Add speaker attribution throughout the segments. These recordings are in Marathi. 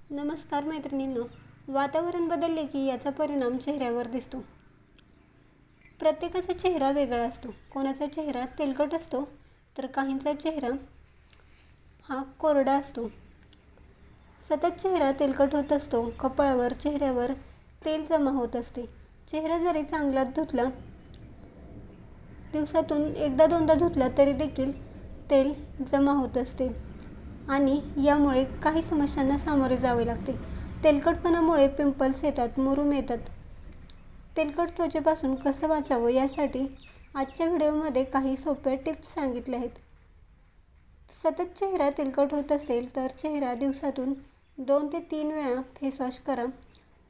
Speaker 1: नमस्कार मैत्रिणींनो, वातावरण बदलले की याचा परिणाम चेहऱ्यावर दिसतो. प्रत्येकाचा चेहरा वेगळा असतो. कोणाचा चेहरा तेलकट असतो तर काहींचा चेहरा हा कोरडा असतो. सतत चेहरा तेलकट होत असतो. कपाळावर, चेहऱ्यावर तेल जमा होत असते. चेहरा जरी चांगला धुतला, दिवसातून एकदा दोनदा धुतला तरी देखील तेल जमा होत असते आणि यामुळे काही समस्यांना सामोरे जावे लागते. तेलकटपणामुळे पिंपल्स येतात, मुरूम येतात. तेलकट त्वचेपासून कसं वाचावं यासाठी आजच्या व्हिडिओमध्ये काही सोप्या टिप्स सांगितल्या आहेत. सतत चेहरा तेलकट होत असेल तर चेहरा दिवसातून 2 ते 3 वेळा फेसवॉश करा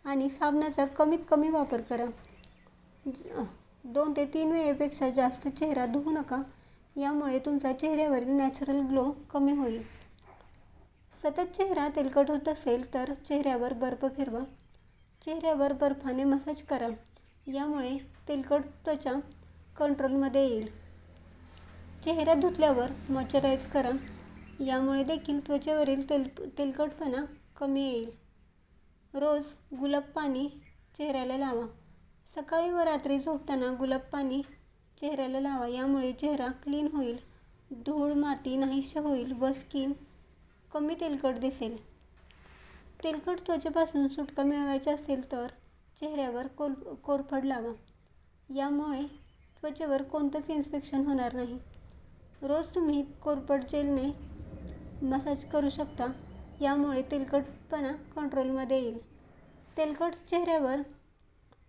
Speaker 1: आणि साबणाचा कमीत कमी वापर करा. 2 ते 3 वेळेपेक्षा जास्त चेहरा धुवू नका, यामुळे तुमचा चेहऱ्यावरील नॅचरल ग्लो कमी होईल. सतत चेहरा तेलकट होत असेल तर चेहऱ्यावर बर्फ फिरवा. चेहऱ्यावर बर्फाने मसाज करा, यामुळे तेलकट त्वचा कंट्रोलमध्ये येईल. चेहरा धुतल्यावर मॉइश्चराईज करा, यामुळे देखील त्वचेवरील तेलकटपणा कमी येईल. रोज गुलाब पाणी चेहऱ्याला लावा. सकाळी व रात्री झोपताना गुलाब पाणी चेहऱ्याला लावा, यामुळे चेहरा क्लीन होईल, धूळ माती नाहीशी होईल व स्किन कमी तेलकट दिसेल. तेलकट त्वचेपासून सुटका मिळवायची असेल तर चेहऱ्यावर कोरफड लावा, यामुळे त्वचेवर कोणतंच इन्फेक्शन होणार नाही. रोज तुम्ही कोरफड जेलने मसाज करू शकता, यामुळे तेलकटपणा कंट्रोलमध्ये येईल. तेलकट चेहऱ्यावर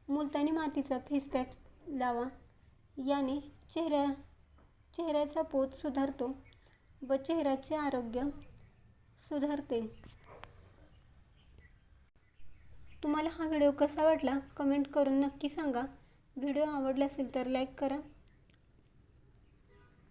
Speaker 1: मुलतानी मातीचा फेस पॅक लावा, याने चेहऱ्याचा पोत सुधारतो व चेहऱ्याचे आरोग्य सुधारते. तुम्हाला हा व्हिडिओ कसा वाटला कमेंट करून नक्की सांगा. व्हिडिओ आवडला असेल तर लाईक करा.